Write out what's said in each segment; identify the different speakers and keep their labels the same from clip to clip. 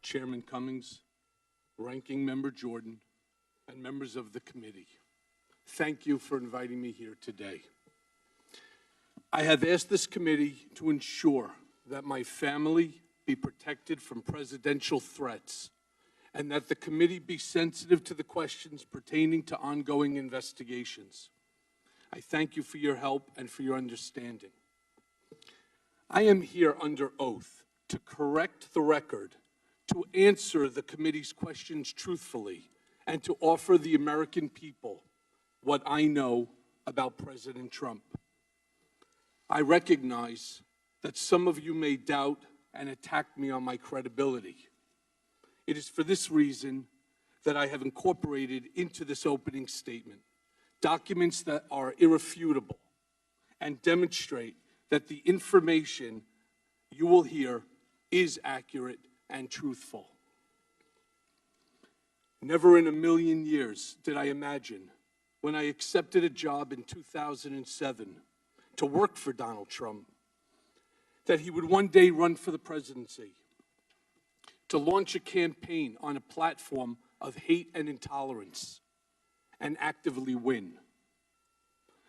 Speaker 1: Chairman Cummings, Ranking Member Jordan, and members of the committee. Thank you for inviting me here today. I have asked this committee to ensure that my family be protected from presidential threats and that the committee be sensitive to the questions pertaining to ongoing investigations. I thank you for your help and for your understanding. I am here under oath to correct the record, to answer the committee's questions truthfully, and to offer the American people what I know about President Trump. I recognize that some of you may doubt and attack me on my credibility. It is for this reason that I have incorporated into this opening statement documents that are irrefutable and demonstrate that the information you will hear is accurate and truthful. Never in a million years did I imagine, when I accepted a job in 2007 to work for Donald Trump, that he would one day run for the presidency, to launch a campaign on a platform of hate and intolerance, and actively win.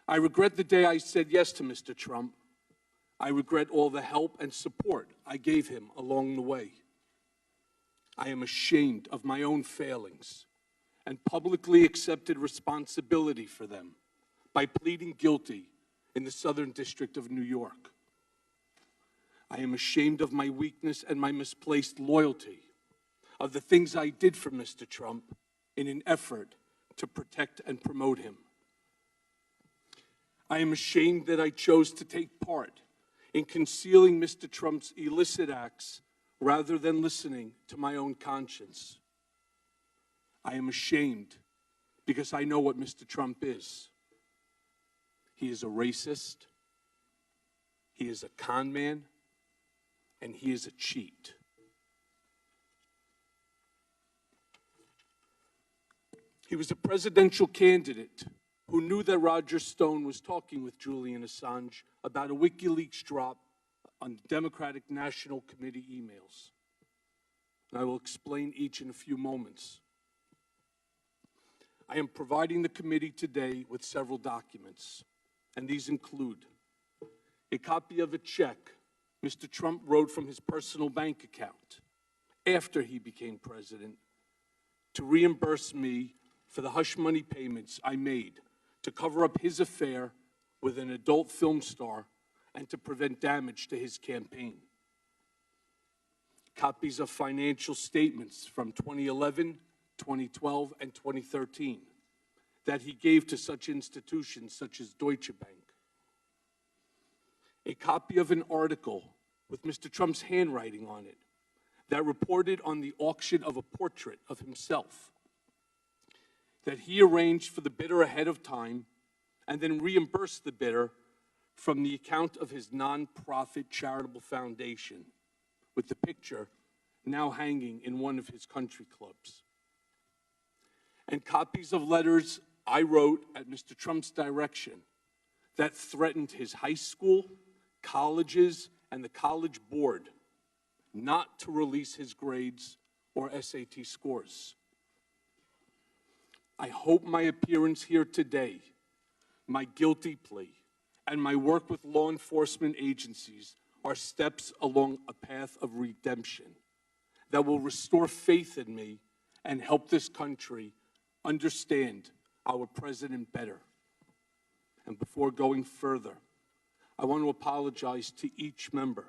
Speaker 1: I regret the day I said yes to Mr. Trump. I regret all the help and support I gave him along the way. I am ashamed of my own failings and publicly accepted responsibility for them by pleading guilty in the Southern District of New York. I am ashamed of my weakness and my misplaced loyalty, of the things I did for Mr. Trump in an effort to protect and promote him. I am ashamed that I chose to take part in concealing Mr. Trump's illicit acts rather than listening to my own conscience. I am ashamed because I know what Mr. Trump is. He is a racist, he is a con man, and he is a cheat. He was a presidential candidate who knew that Roger Stone was talking with Julian Assange about a Wikileaks drop on Democratic National Committee emails. And I will explain each in a few moments. I am providing the committee today with several documents, and these include a copy of a check Mr. Trump wrote from his personal bank account after he became president to reimburse me for the hush money payments I made to cover up his affair with an adult film star and to prevent damage to his campaign. Copies of financial statements from 2011, 2012, and 2013 that he gave to such institutions such as Deutsche Bank. A copy of an article with Mr. Trump's handwriting on it that reported on the auction of a portrait of himself that he arranged for the bidder ahead of time and then reimbursed the bidder from the account of his nonprofit charitable foundation, with the picture now hanging in one of his country clubs. And copies of letters I wrote at Mr. Trump's direction that threatened his high school, colleges, and the college board not to release his grades or SAT scores. I hope my appearance here today, my guilty plea, and my work with law enforcement agencies are steps along a path of redemption that will restore faith in me and help this country understand our president better. And before going further, I want to apologize to each member,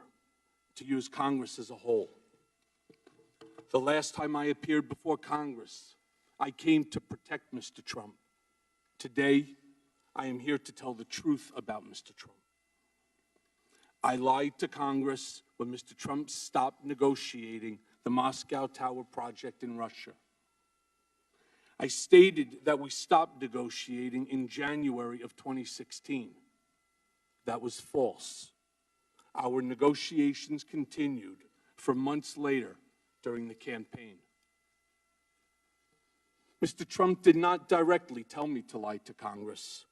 Speaker 1: to you as Congress as a whole. The last time I appeared before Congress, I came to protect Mr. Trump. Today, I am here to tell the truth about Mr. Trump. I lied to Congress when Mr. Trump stopped negotiating the Moscow Tower project in Russia. I stated that we stopped negotiating in January of 2016. That was false. Our negotiations continued for months later during the campaign. Mr. Trump did not directly tell me to lie to Congress.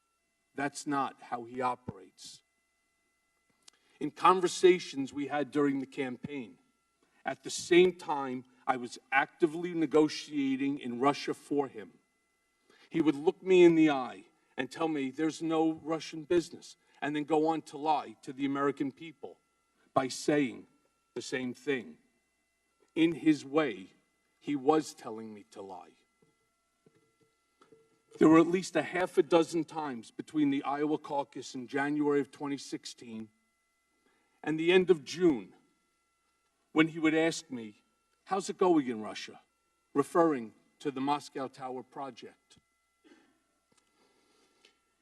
Speaker 1: That's not how he operates. In conversations we had during the campaign, at the same time, I was actively negotiating in Russia for him. He would look me in the eye and tell me there's no Russian business, and then go on to lie to the American people by saying the same thing. In his way, he was telling me to lie. There were at least a half a dozen times between the Iowa caucus in January of 2016 and the end of June when he would ask me, "How's it going in Russia?" referring to the Moscow Tower project.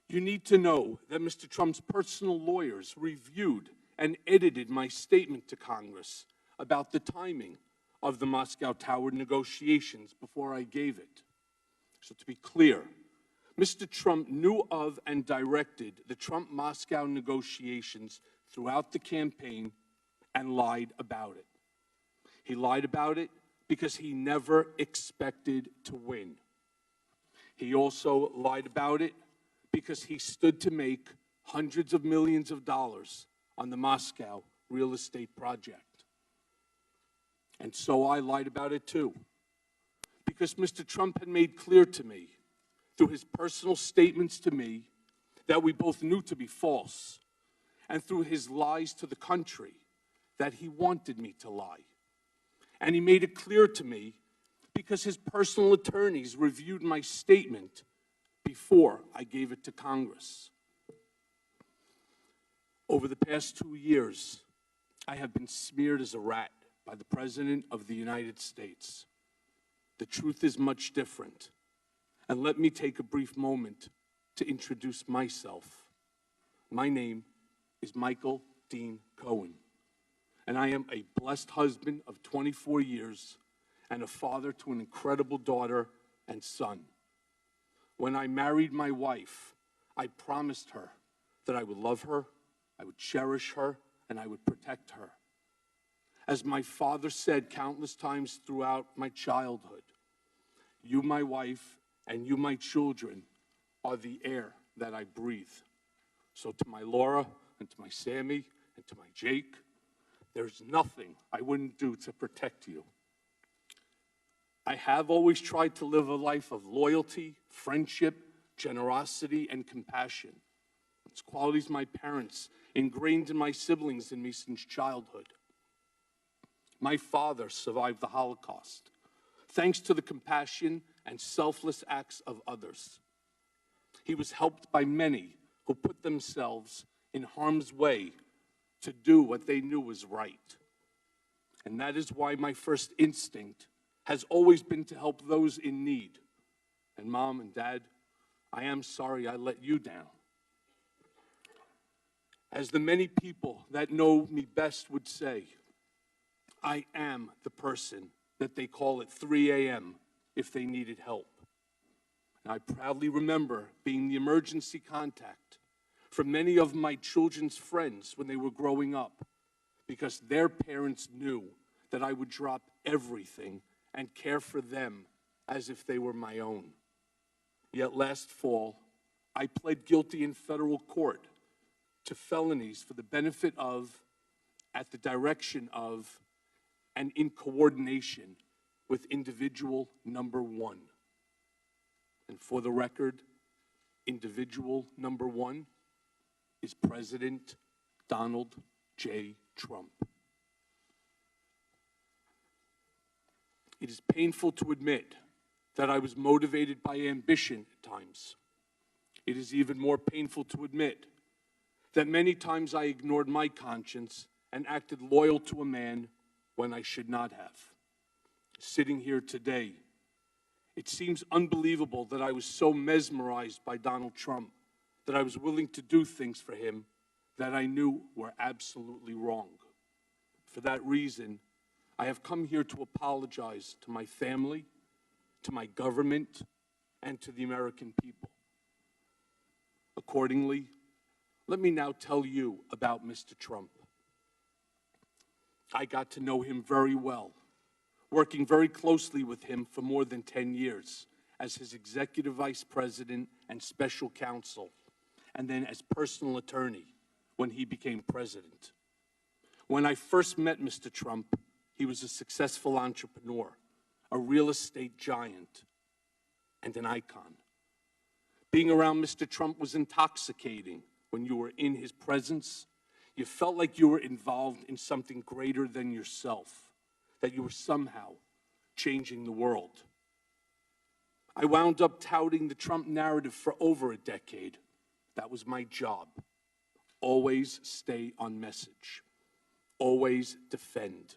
Speaker 1: You need to know that Mr. Trump's personal lawyers reviewed and edited my statement to Congress about the timing of the Moscow Tower negotiations before I gave it. So to be clear, Mr. Trump knew of and directed the Trump-Moscow negotiations throughout the campaign and lied about it. He lied about it because he never expected to win. He also lied about it because he stood to make hundreds of millions of dollars on the Moscow real estate project. And so I lied about it too, because Mr. Trump had made clear to me, through his personal statements to me, that we both knew to be false, and through his lies to the country, that he wanted me to lie. And he made it clear to me because his personal attorneys reviewed my statement before I gave it to Congress. Over the past 2 years, I have been smeared as a rat by the President of the United States. The truth is much different. And let me take a brief moment to introduce myself. My name is Michael Dean Cohen, and I am a blessed husband of 24 years and a father to an incredible daughter and son. When I married my wife, I promised her that I would love her, I would cherish her, and I would protect her. As my father said countless times throughout my childhood, you, my wife, and you, my children, are the air that I breathe. So to my Laura, and to my Sammy, and to my Jake, there's nothing I wouldn't do to protect you. I have always tried to live a life of loyalty, friendship, generosity, and compassion. It's qualities my parents ingrained in my siblings and me since childhood. My father survived the Holocaust, thanks to the compassion and selfless acts of others. He was helped by many who put themselves in harm's way to do what they knew was right. And that is why my first instinct has always been to help those in need. And Mom and Dad, I am sorry I let you down. As the many people that know me best would say, I am the person that they call at 3 a.m. if they needed help. And I proudly remember being the emergency contact for many of my children's friends when they were growing up, because their parents knew that I would drop everything and care for them as if they were my own. Yet last fall, I pled guilty in federal court to felonies for the benefit of, at the direction of, and in coordination with individual number one. And for the record, individual number one is President Donald J. Trump. It is painful to admit that I was motivated by ambition at times. It is even more painful to admit that many times I ignored my conscience and acted loyal to a man when I should not have. Sitting here today, it seems unbelievable that I was so mesmerized by Donald Trump that I was willing to do things for him that I knew were absolutely wrong. For that reason, I have come here to apologize to my family, to my government, and to the American people. Accordingly, let me now tell you about Mr. Trump. I got to know him very well, working very closely with him for more than 10 years as his executive vice president and special counsel, and then as personal attorney when he became president. When I first met Mr. Trump, He was a successful entrepreneur, a real estate giant, and an icon. Being around Mr. Trump was intoxicating. When you were in his presence, you felt like you were involved in something greater than yourself, that you were somehow changing the world. I wound up touting the Trump narrative for over a decade. That was my job. Always stay on message. Always defend.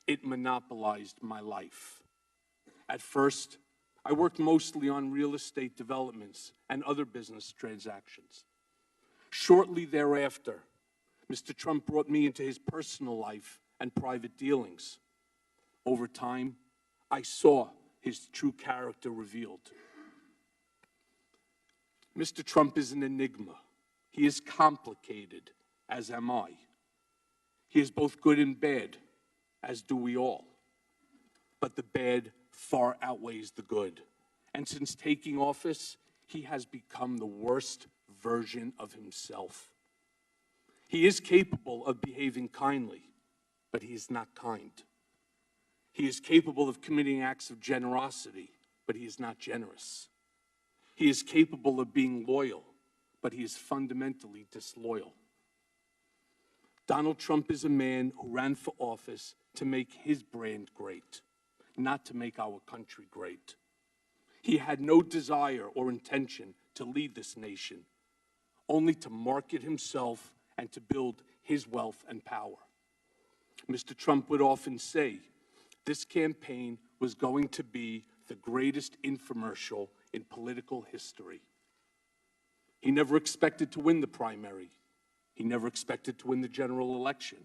Speaker 1: It monopolized my life. At first, I worked mostly on real estate developments and other business transactions. Shortly thereafter, Mr. Trump brought me into his personal life and private dealings. Over time, I saw his true character revealed. Mr. Trump is an enigma. He is complicated, as am I. He is both good and bad, as do we all. But the bad far outweighs the good. And since taking office, he has become the worst version of himself. He is capable of behaving kindly, but he is not kind. He is capable of committing acts of generosity, but he is not generous. He is capable of being loyal, but he is fundamentally disloyal. Donald Trump is a man who ran for office to make his brand great, not to make our country great. He had no desire or intention to lead this nation, only to market himself and to build his wealth and power. Mr. Trump would often say, this campaign was going to be the greatest infomercial in political history. He never expected to win the primary. He never expected to win the general election.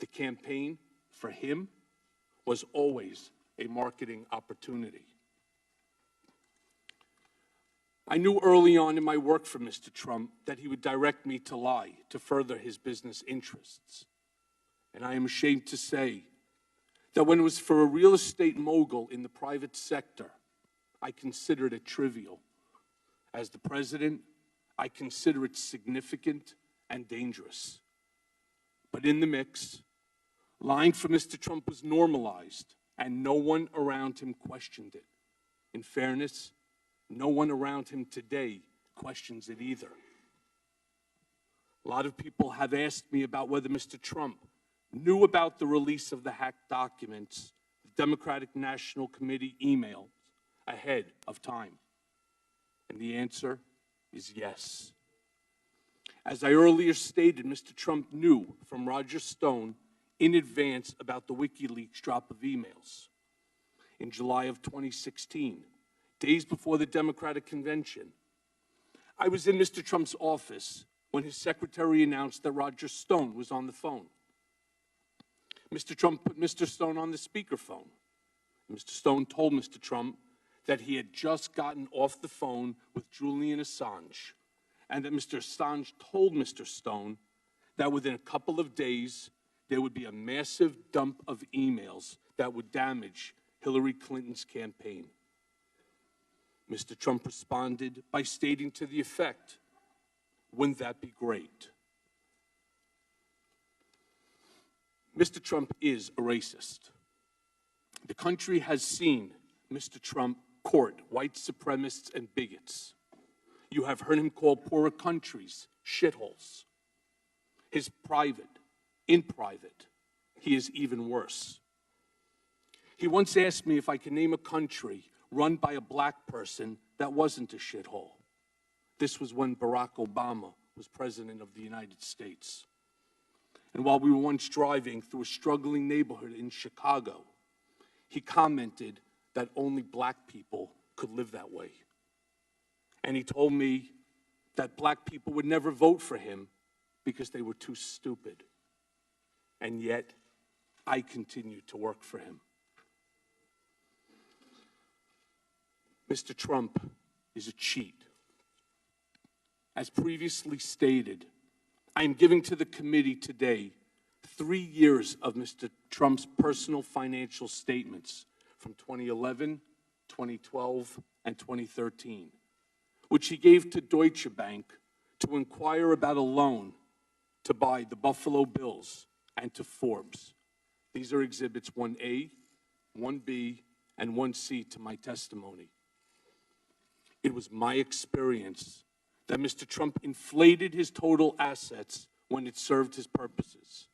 Speaker 1: The campaign, for him, was always a marketing opportunity. I knew early on in my work for Mr. Trump that he would direct me to lie to further his business interests. And I am ashamed to say that when it was for a real estate mogul in the private sector, I considered it trivial. As the president, I consider it significant and dangerous. But in the mix, lying for Mr. Trump was normalized, and no one around him questioned it. In fairness, no one around him today questions it either. A lot of people have asked me about whether Mr. Trump knew about the release of the hacked documents, the Democratic National Committee emails, ahead of time. And the answer is yes. As I earlier stated, Mr. Trump knew from Roger Stone in advance about the Wikileaks drop of emails. In July of 2016, days before the Democratic convention, I was in Mr. Trump's office when his secretary announced that Roger Stone was on the phone. Mr. Trump put Mr. Stone on the speakerphone. Mr. Stone told Mr. Trump that he had just gotten off the phone with Julian Assange, and that Mr. Assange told Mr. Stone that within a couple of days, there would be a massive dump of emails that would damage Hillary Clinton's campaign. Mr. Trump responded by stating to the effect, "Wouldn't that be great?" Mr. Trump is a racist. The country has seen Mr. Trump court white supremacists and bigots. You have heard him call poorer countries shitholes. In private, he is even worse. He once asked me if I could name a country run by a black person that wasn't a shithole. This was when Barack Obama was president of the United States. And while we were once driving through a struggling neighborhood in Chicago, he commented that only black people could live that way. And he told me that black people would never vote for him because they were too stupid. And yet, I continued to work for him. Mr. Trump is a cheat. As previously stated, I am giving to the committee today 3 years of Mr. Trump's personal financial statements from 2011, 2012, and 2013, which he gave to Deutsche Bank to inquire about a loan to buy the Buffalo Bills and to Forbes. These are Exhibits 1A, 1B, and 1C to my testimony. It was my experience that Mr. Trump inflated his total assets when it served his purposes,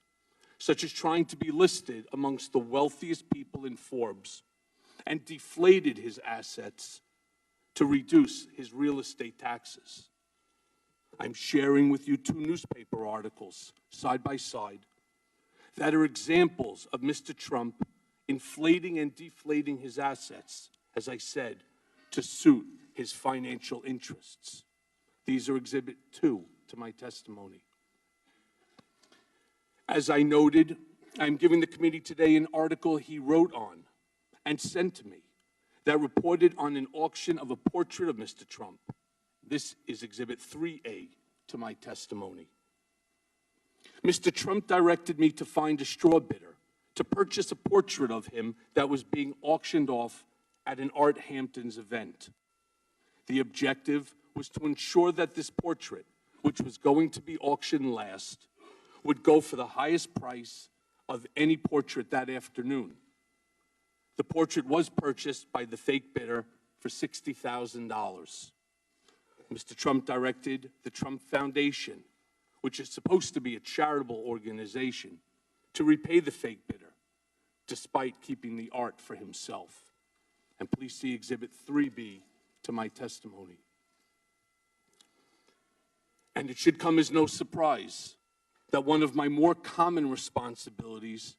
Speaker 1: such as trying to be listed amongst the wealthiest people in Forbes, and deflated his assets to reduce his real estate taxes. I'm sharing with you two newspaper articles, side by side, that are examples of Mr. Trump inflating and deflating his assets, as I said, to suit his financial interests. These are Exhibit 2 to my testimony. As I noted, I'm giving the committee today an article he wrote on and sent to me that reported on an auction of a portrait of Mr. Trump. This is Exhibit 3A to my testimony. Mr. Trump directed me to find a straw bidder to purchase a portrait of him that was being auctioned off at an Art Hamptons event. The objective was to ensure that this portrait, which was going to be auctioned last, would go for the highest price of any portrait that afternoon. The portrait was purchased by the fake bidder for $60,000. Mr. Trump directed the Trump Foundation, which is supposed to be a charitable organization, to repay the fake bidder, despite keeping the art for himself. And please see Exhibit 3B to my testimony. And it should come as no surprise that one of my more common responsibilities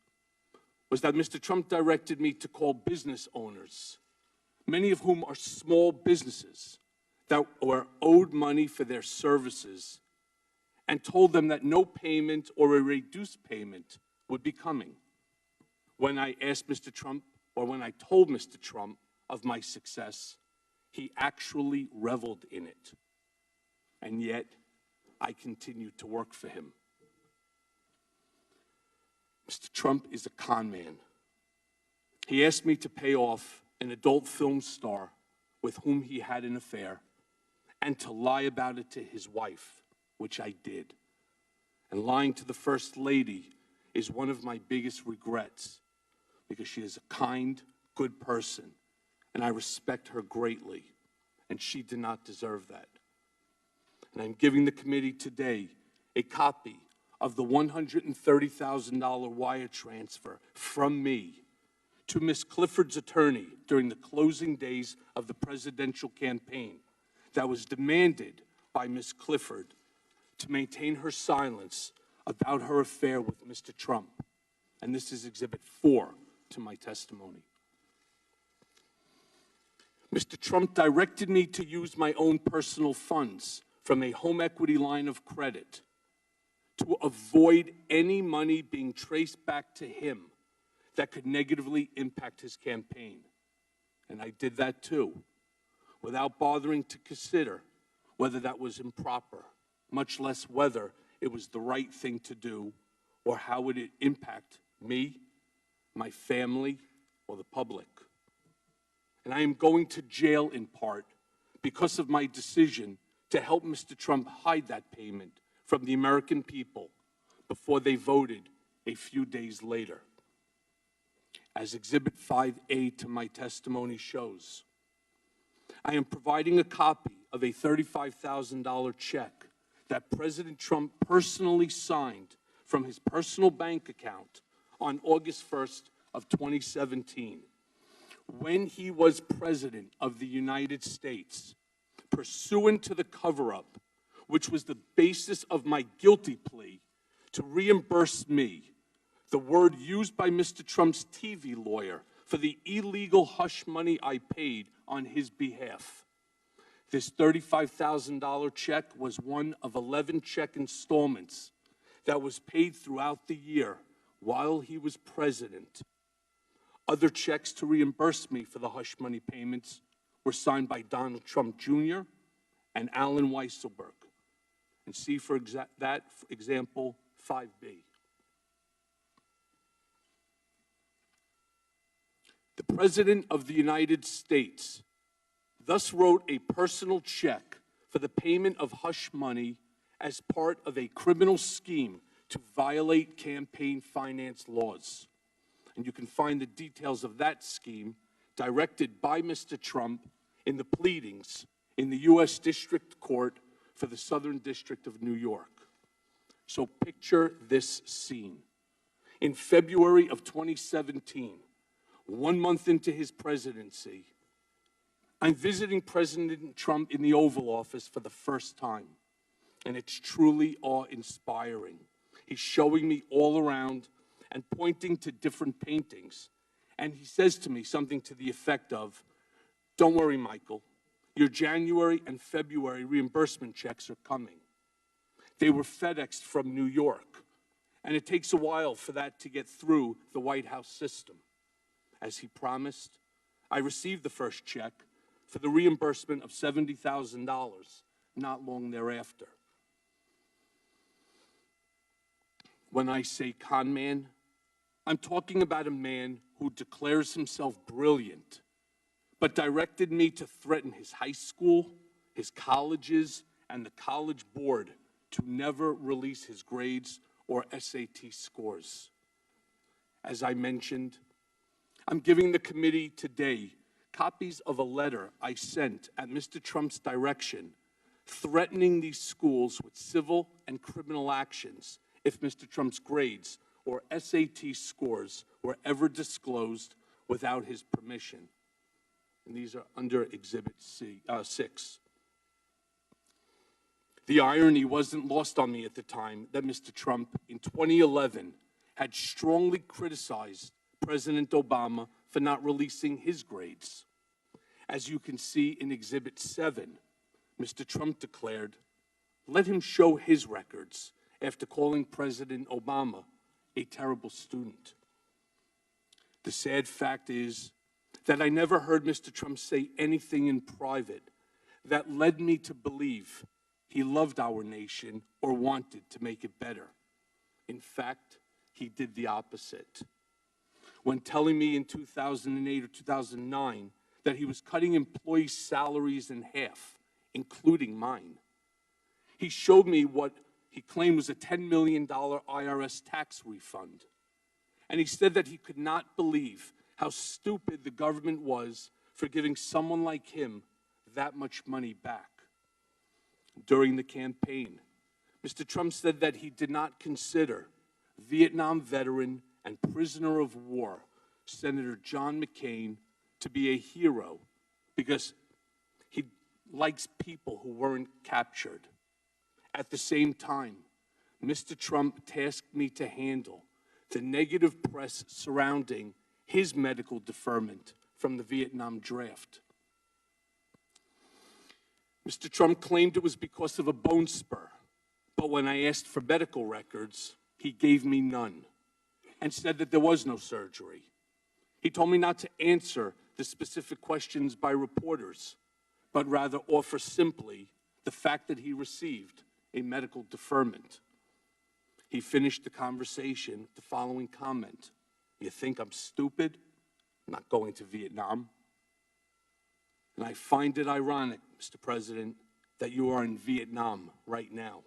Speaker 1: was that Mr. Trump directed me to call business owners, many of whom are small businesses that were owed money for their services, and told them that no payment or a reduced payment would be coming. When I asked Mr. Trump, or when I told Mr. Trump of my success, he actually reveled in it. And yet, I continued to work for him. Mr. Trump is a con man. He asked me to pay off an adult film star with whom he had an affair and to lie about it to his wife, which I did. And lying to the First Lady is one of my biggest regrets because she is a kind, good person, and I respect her greatly, and she did not deserve that. And I'm giving the committee today a copy of the $130,000 wire transfer from me to Ms. Clifford's attorney during the closing days of the presidential campaign that was demanded by Ms. Clifford to maintain her silence about her affair with Mr. Trump. And this is Exhibit 4 to my testimony. Mr. Trump directed me to use my own personal funds from a home equity line of credit to avoid any money being traced back to him that could negatively impact his campaign. And I did that too, without bothering to consider whether that was improper, much less whether it was the right thing to do or how would it impact me, my family, or the public. And I am going to jail in part because of my decision to help Mr. Trump hide that payment from the American people before they voted a few days later. As Exhibit 5A to my testimony shows, I am providing a copy of a $35,000 check that President Trump personally signed from his personal bank account on August 1st of 2017, when he was President of the United States, pursuant to the cover-up, which was the basis of my guilty plea to reimburse me, the word used by Mr. Trump's TV lawyer, for the illegal hush money I paid on his behalf. This $35,000 check was one of 11 check installments that was paid throughout the year while he was president. Other checks to reimburse me for the hush money payments were signed by Donald Trump Jr. and Alan Weisselberg. And see for that example 5B. The President of the United States thus wrote a personal check for the payment of hush money as part of a criminal scheme to violate campaign finance laws. And you can find the details of that scheme directed by Mr. Trump in the pleadings in the U.S. District Court for the Southern District of New York. So picture this scene. In February of 2017, 1 month into his presidency, I'm visiting President Trump in the Oval Office for the first time, and it's truly awe-inspiring. He's showing me all around and pointing to different paintings, and he says to me something to the effect of, "Don't worry, Michael, your January and February reimbursement checks are coming." They were FedExed from New York, and it takes a while for that to get through the White House system. As he promised, I received the first check for the reimbursement of $70,000 not long thereafter. When I say con man, I'm talking about a man who declares himself brilliant, but directed me to threaten his high school, his colleges, and the college board to never release his grades or SAT scores. As I mentioned, I'm giving the committee today copies of a letter I sent at Mr. Trump's direction threatening these schools with civil and criminal actions if Mr. Trump's grades or SAT scores were ever disclosed without his permission. And these are under Exhibit 6. The irony wasn't lost on me at the time that Mr. Trump, in 2011, had strongly criticized President Obama for not releasing his grades. As you can see in Exhibit 7, Mr. Trump declared, "Let him show his records," after calling President Obama a terrible student. The sad fact is that I never heard Mr. Trump say anything in private that led me to believe he loved our nation or wanted to make it better. In fact, he did the opposite. When telling me in 2008 or 2009 that he was cutting employees' salaries in half, including mine, he showed me what he claimed was a $10 million IRS tax refund. And he said that he could not believe how stupid the government was for giving someone like him that much money back. During the campaign, Mr. Trump said that he did not consider Vietnam veteran and prisoner of war Senator John McCain to be a hero because he likes people who weren't captured. At the same time, Mr. Trump tasked me to handle the negative press surrounding his medical deferment from the Vietnam draft. Mr. Trump claimed it was because of a bone spur, but when I asked for medical records, he gave me none and said that there was no surgery. He told me not to answer the specific questions by reporters, but rather offer simply the fact that he received a medical deferment. He finished the conversation with the following comment: "You think I'm stupid? I'm not going to Vietnam." And I find it ironic, Mr. President, that you are in Vietnam right now.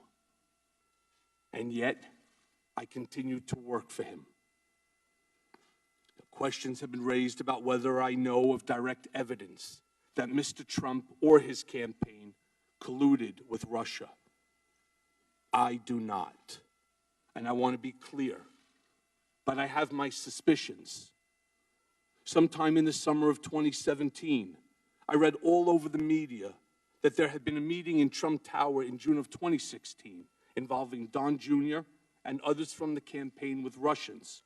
Speaker 1: And yet, I continue to work for him. Questions have been raised about whether I know of direct evidence that Mr. Trump or his campaign colluded with Russia. I do not, and I want to be clear, but I have my suspicions. Sometime in the summer of 2017, I read all over the media that there had been a meeting in Trump Tower in June of 2016 involving Don Jr. and others from the campaign with Russians,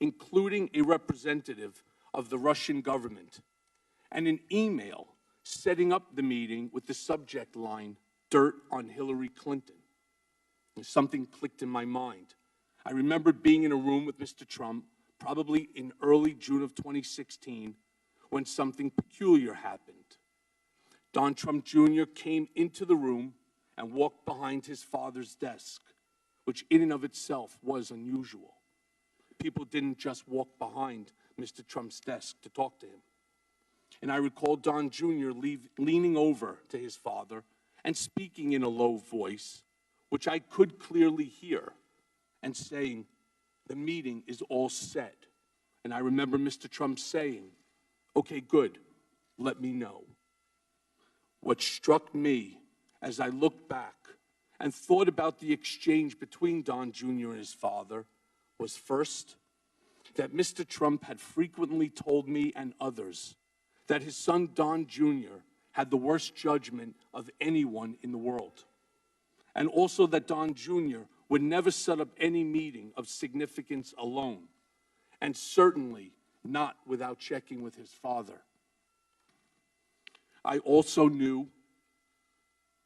Speaker 1: including a representative of the Russian government, and an email setting up the meeting with the subject line, "Dirt on Hillary Clinton." And something clicked in my mind. I remember being in a room with Mr. Trump, probably in early June of 2016, when something peculiar happened. Don Trump Jr. came into the room and walked behind his father's desk, which in and of itself was unusual. People didn't just walk behind Mr. Trump's desk to talk to him. And I recall Don Jr. leaning over to his father and speaking in a low voice, which I could clearly hear, and saying, "The meeting is all set. And I remember Mr. Trump saying, "Okay, good, let me know." What struck me as I looked back and thought about the exchange between Don Jr. and his father was, first, that Mr. Trump had frequently told me and others that his son Don Jr. had the worst judgment of anyone in the world, and also that Don Jr. would never set up any meeting of significance alone, and certainly not without checking with his father. I also knew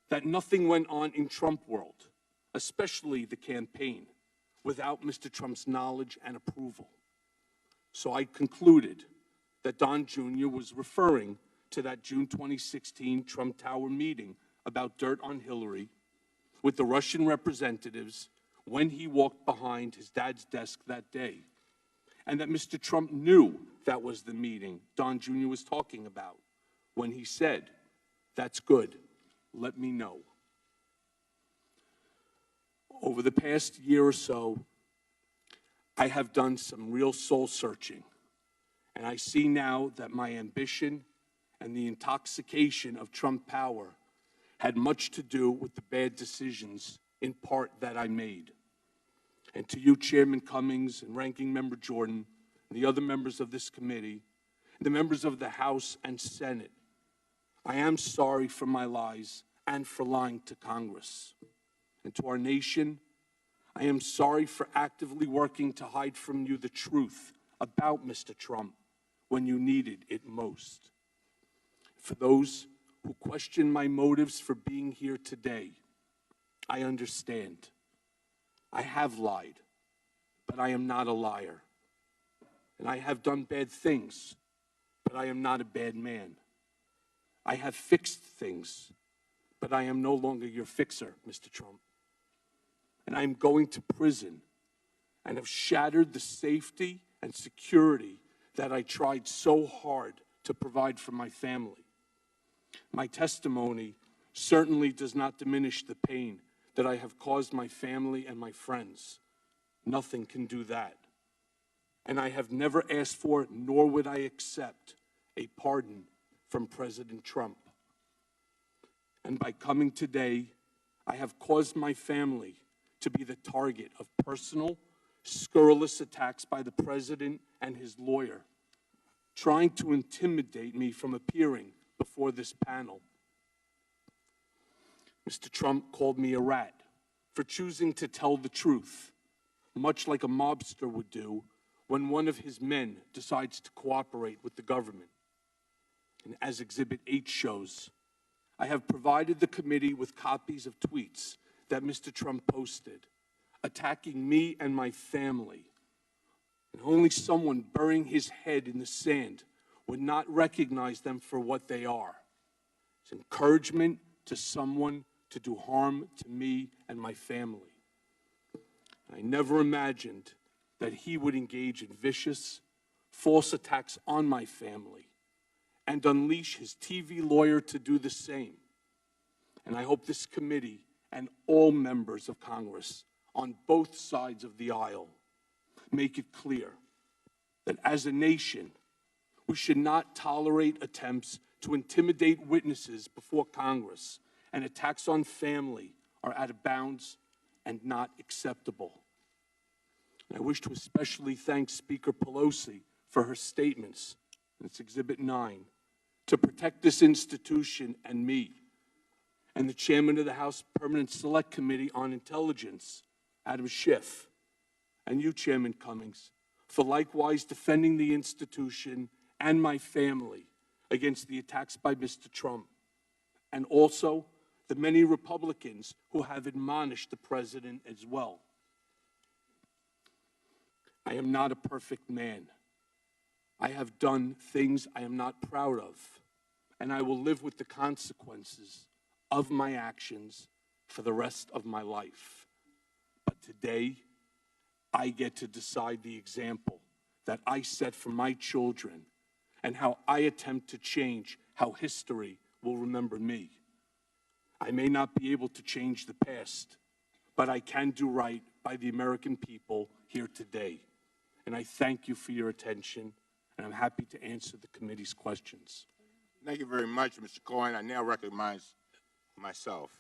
Speaker 1: that nothing went on in Trump world, especially the campaign, without Mr. Trump's knowledge and approval. So I concluded that Don Jr. was referring to that June 2016 Trump Tower meeting about dirt on Hillary with the Russian representatives when he walked behind his dad's desk that day, and that Mr. Trump knew that was the meeting Don Jr. was talking about when he said, "That's good, let me know." Over the past year or so, I have done some real soul searching, and I see now that my ambition and the intoxication of Trump power had much to do with the bad decisions, in part, that I made. And to you, Chairman Cummings and Ranking Member Jordan, and the other members of this committee, the members of the House and Senate, I am sorry for my lies and for lying to Congress. And to our nation, I am sorry for actively working to hide from you the truth about Mr. Trump when you needed it most. For those who question my motives for being here today, I understand. I have lied, but I am not a liar. And I have done bad things, but I am not a bad man. I have fixed things, but I am no longer your fixer, Mr. Trump. And I am going to prison and have shattered the safety and security that I tried so hard to provide for my family. My testimony certainly does not diminish the pain that I have caused my family and my friends. Nothing can do that. And I have never asked for, nor would I accept, a pardon from President Trump. And by coming today, I have caused my family to be the target of personal, scurrilous attacks by the president and his lawyer, trying to intimidate me from appearing before this panel. Mr. Trump called me a rat for choosing to tell the truth, much like a mobster would do when one of his men decides to cooperate with the government. And as Exhibit 8 shows, I have provided the committee with copies of tweets that Mr. Trump posted, attacking me and my family. And only someone burying his head in the sand would not recognize them for what they are. It's encouragement to someone to do harm to me and my family. I never imagined that he would engage in vicious, false attacks on my family and unleash his TV lawyer to do the same. And I hope this committee and all members of Congress on both sides of the aisle make it clear that as a nation, we should not tolerate attempts to intimidate witnesses before Congress, and attacks on family are out of bounds and not acceptable. And I wish to especially thank Speaker Pelosi for her statements, and it's Exhibit 9, to protect this institution and me, and the chairman of the House Permanent Select Committee on Intelligence, Adam Schiff, and you, Chairman Cummings, for likewise defending the institution and my family against the attacks by Mr. Trump, and also the many Republicans who have admonished the president as well. I am not a perfect man. I have done things I am not proud of, and I will live with the consequences of my actions for the rest of my life. But today, I get to decide the example that I set for my children and how I attempt to change how history will remember me. I may not be able to change the past, but I can do right by the American people here today. and I thank you for your attention, and I'm happy to answer the committee's questions.
Speaker 2: Thank you very much, Mr. Cohen. I now recognize myself.